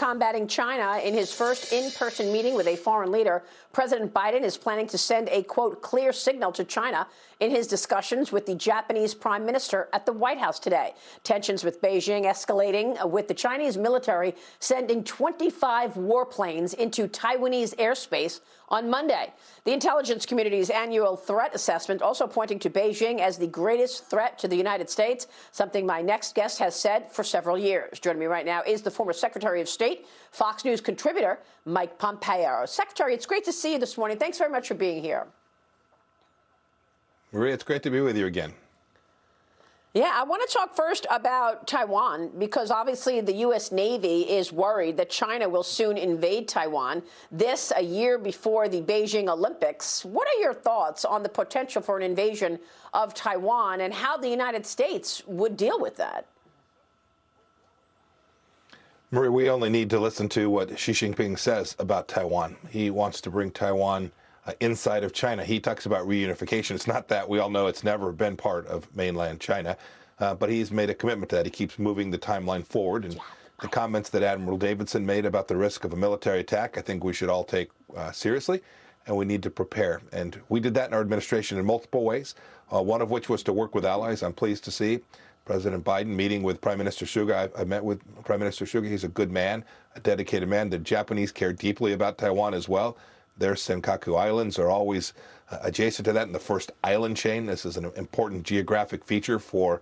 combating China. In his first in-person meeting with a foreign leader, President Biden is planning to send a, quote, clear signal to China in his discussions with the Japanese Prime Minister at the White House today. Tensions with Beijing escalating, with the Chinese military sending 25 warplanes into Taiwanese airspace on Monday. The intelligence community's annual threat assessment also pointing to Beijing as the greatest threat to the United States, something my next guest has said for several years. Joining me right now is the former Secretary of State, Fox News contributor, Mike Pompeo. Secretary, it's great to see you this morning. Thanks very much for being here. Maria, it's great to be with you again. Yeah, I want to talk first about Taiwan, because obviously the U.S. Navy is worried that China will soon invade Taiwan, this a year before the Beijing Olympics. What are your thoughts on the potential for an invasion of Taiwan and how the United States would deal with that? Maria, we only need to listen to what Xi Jinping says about Taiwan. He wants to bring Taiwan inside of China. He talks about reunification. It's not that. We all know it's never been part of mainland China, but he's made a commitment to that. He keeps moving the timeline forward. And the comments that Admiral Davidson made about the risk of a military attack, I think we should all take seriously, and we need to prepare. And we did that in our administration in multiple ways, one of which was to work with allies. I'm pleased to see President Biden meeting with Prime Minister Suga. I met with Prime Minister Suga. He's a good man, a dedicated man. The Japanese care deeply about Taiwan as well. Their Senkaku Islands are always adjacent to that in the first island chain. This is an important geographic feature for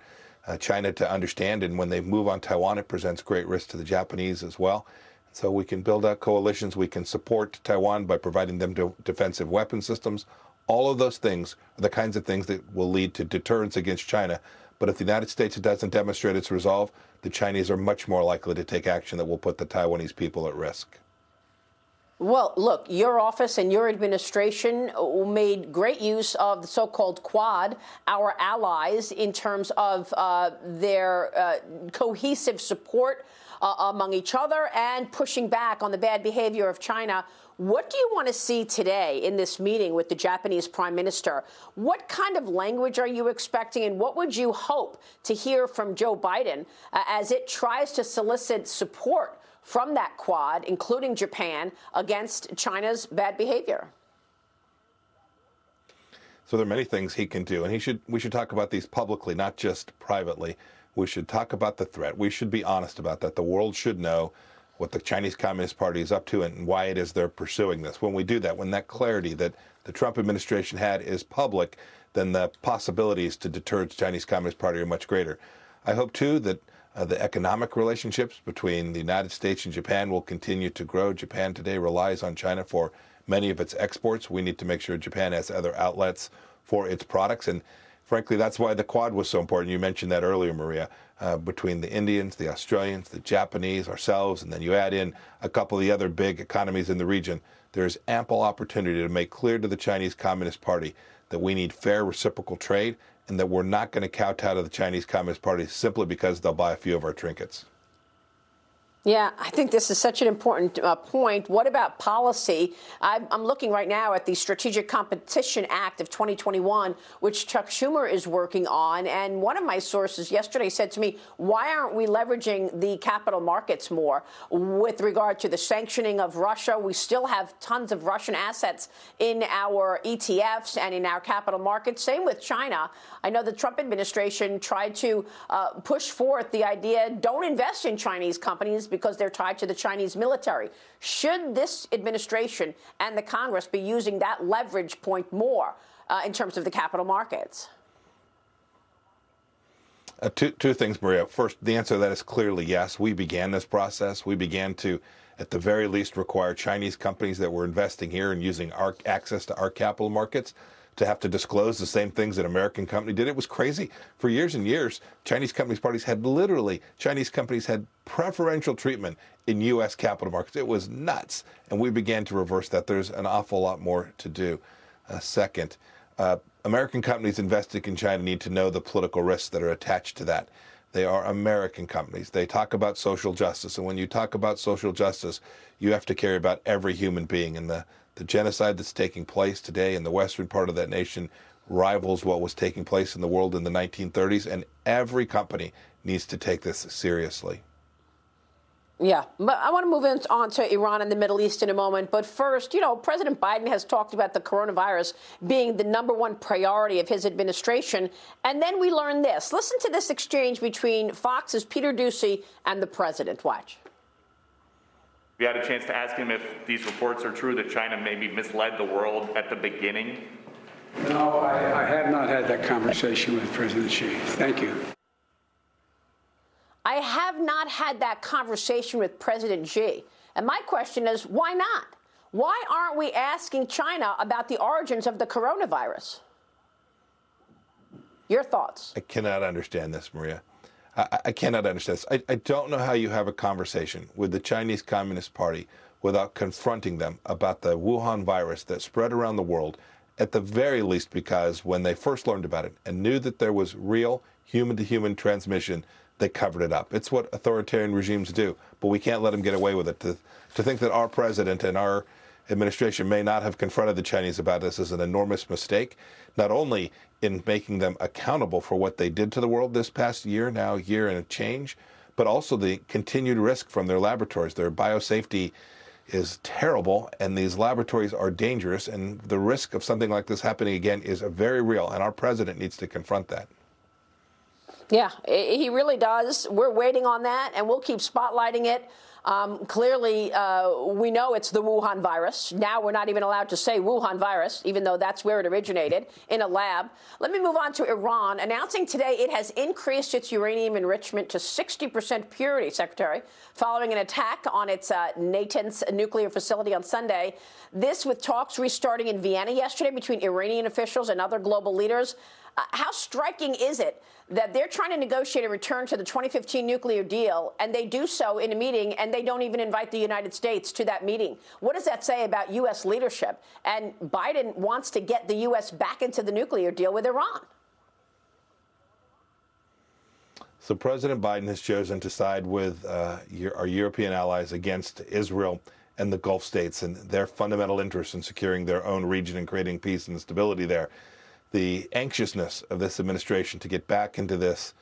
China to understand. And when they move on Taiwan, it presents great risk to the Japanese as well. So we can build out coalitions. We can support Taiwan by providing them defensive weapon systems. All of those things are the kinds of things that will lead to deterrence against China. But if the United States doesn't demonstrate its resolve, the Chinese are much more likely to take action that will put the Taiwanese people at risk. Well, look, your office and your administration made great use of the so-called Quad, our allies, in terms of their cohesive support among each other and pushing back on the bad behavior of China. What do you want to see today in this meeting with the Japanese Prime Minister? What kind of language are you expecting, and what would you hope to hear from Joe Biden as it tries to solicit support from that Quad, including Japan, against China's bad behavior? So there are many things he can do, and we should talk about these publicly, not just privately. We should talk about the threat. We should be honest about that. The world should know what the Chinese Communist Party is up to and why it is they're pursuing this. When we do that, when that clarity that the Trump administration had is public, then the possibilities to deter the Chinese Communist Party are much greater. I hope, too, that the economic relationships between the United States and Japan will continue to grow. Japan today relies on China for many of its exports. We need to make sure Japan has other outlets for its products. And frankly, that's why the Quad was so important. You mentioned that earlier, Maria, between the Indians, the Australians, the Japanese, ourselves, and then you add in a couple of the other big economies in the region. There's ample opportunity to make clear to the Chinese Communist Party that we need fair reciprocal trade and that we're not going to kowtow to the Chinese Communist Party simply because they'll buy a few of our trinkets. Yeah, I think this is such an important point. What about policy? I'm looking right now at the Strategic Competition Act of 2021, which Chuck Schumer is working on. And one of my sources yesterday said to me, why aren't we leveraging the capital markets more with regard to the sanctioning of Russia? We still have tons of Russian assets in our ETFs and in our capital markets. Same with China. I know the Trump administration tried to push forth the idea, don't invest in Chinese companies because they're tied to the Chinese military. Should this administration and the Congress be using that leverage point more in terms of the capital markets? Two things, Maria. First, the answer to that is clearly yes. We began this process. We began to, at the very least, require Chinese companies that were investing here and using our access to our capital markets to have to disclose the same things that American company did. It was crazy. For years and years, Chinese companies had preferential treatment in U.S. capital markets. It was nuts. And we began to reverse that. There's an awful lot more to do. Second, American companies investing in China need to know the political risks that are attached to that. They are American companies. They talk about social justice. And when you talk about social justice, you have to care about every human being. And the genocide that's taking place today in the western part of that nation rivals what was taking place in the world in the 1930s. And every company needs to take this seriously. Yeah, but I want to move on to Iran and the Middle East in a moment. But first, President Biden has talked about the coronavirus being the #1 priority of his administration. And then we learned this. Listen to this exchange between Fox's Peter Doocy and the president. Watch. We had a chance to ask him if these reports are true that China maybe misled the world at the beginning. No, I have not had that conversation with President Xi. Thank you. I have not had that conversation with President Xi. And my question is, why not? Why aren't we asking China about the origins of the coronavirus? Your thoughts? I cannot understand this, Maria. I cannot understand this. I don't know how you have a conversation with the Chinese Communist Party without confronting them about the Wuhan virus that spread around the world, at the very least because when they first learned about it and knew that there was real human-to-human transmission, they covered it up. It's what authoritarian regimes do, but we can't let them get away with it. To think that our president and our administration may not have confronted the Chinese about this is an enormous mistake, not only in making them accountable for what they did to the world this past year and a change, but also the continued risk from their laboratories. Their biosafety is terrible, and these laboratories are dangerous, and the risk of something like this happening again is very real, and our president needs to confront that. Yeah, he really does. We're waiting on that, and we'll keep spotlighting it. Clearly, we know it's the Wuhan virus. Now we're not even allowed to say Wuhan virus, even though that's where it originated, in a lab. Let me move on to Iran, announcing today it has increased its uranium enrichment to 60% purity, Secretary, following an attack on its Natanz nuclear facility on Sunday. This with talks restarting in Vienna yesterday between Iranian officials and other global leaders. How striking is it that they're trying to negotiate a return to the 2015 nuclear deal, and they do so in a meeting, and they don't even invite the United States to that meeting? What does that say about U.S. leadership? And Biden wants to get the U.S. back into the nuclear deal with Iran. So President Biden has chosen to side with our European allies against Israel and the Gulf states and their fundamental interests in securing their own region and creating peace and stability there. The anxiousness of this administration to get back into this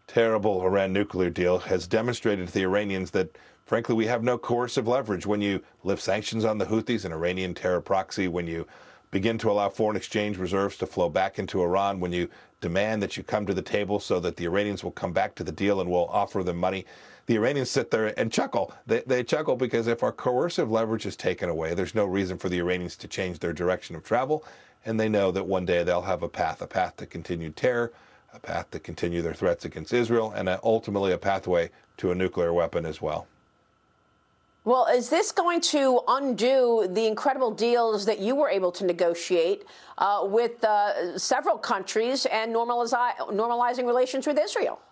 terrible Iran nuclear deal has demonstrated to the Iranians that, frankly, we have no coercive leverage. When you lift sanctions on the Houthis, an Iranian terror proxy, when you begin to allow foreign exchange reserves to flow back into Iran, when you demand that you come to the table so that the Iranians will come back to the deal and will offer them money, the Iranians sit there and chuckle. They chuckle because if our coercive leverage is taken away, there's no reason for the Iranians to change their direction of travel. And they know that one day they'll have a path to continued terror, a path to continue their threats against Israel, and ultimately a pathway to a nuclear weapon as well. Well, is this going to undo the incredible deals that you were able to negotiate with several countries and normalizing relations with Israel?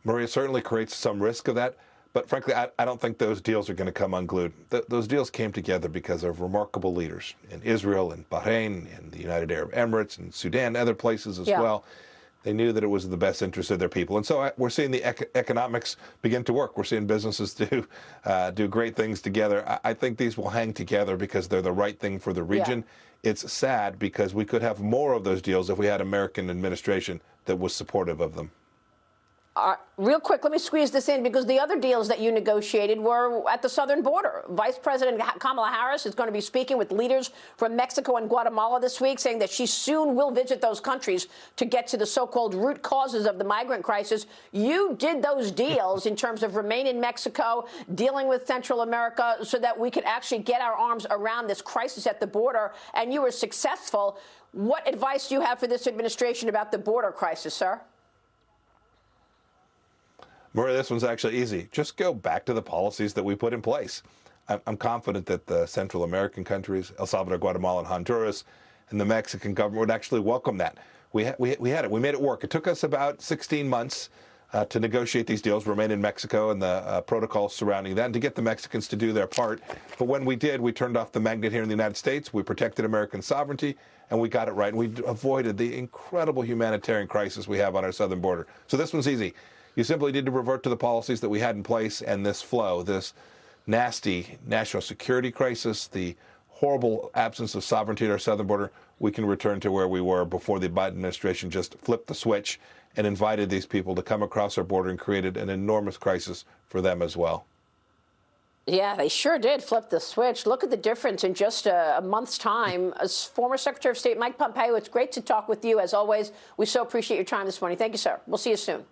Maria, certainly creates some risk of that. But frankly, I don't think those deals are going to come unglued. Those deals came together because of remarkable leaders in Israel and Bahrain and the United Arab Emirates and Sudan and other places as well. They knew that it was in the best interest of their people. And so we're seeing the economics begin to work. We're seeing businesses do great things together. I think these will hang together because they're the right thing for the region. Yeah. It's sad because we could have more of those deals if we had an American administration that was supportive of them. Real quick, let me squeeze this in because the other deals that you negotiated were at the southern border. Vice President Kamala Harris is going to be speaking with leaders from Mexico and Guatemala this week, saying that she soon will visit those countries to get to the so-called root causes of the migrant crisis. You did those deals in terms of remain in Mexico, dealing with Central America, so that we could actually get our arms around this crisis at the border, and you were successful. What advice do you have for this administration about the border crisis, sir? Maria, this one's actually easy. Just go back to the policies that we put in place. I'm confident that the Central American countries, El Salvador, Guatemala, and Honduras, and the Mexican government would actually welcome that. We had it. We made it work. It took us about 16 months to negotiate these deals, remain in Mexico and the protocols surrounding that, and to get the Mexicans to do their part. But when we did, we turned off the magnet here in the United States. We protected American sovereignty, and we got it right. And we avoided the incredible humanitarian crisis we have on our southern border. So this one's easy. You simply need to revert to the policies that we had in place, and this flow, this nasty national security crisis, the horrible absence of sovereignty at our southern border, we can return to where we were before the Biden administration just flipped the switch and invited these people to come across our border and created an enormous crisis for them as well. Yeah, they sure did flip the switch. Look at the difference in just a month's time. As former Secretary of State Mike Pompeo, it's great to talk with you. As always, we so appreciate your time this morning. Thank you, sir. We'll see you soon.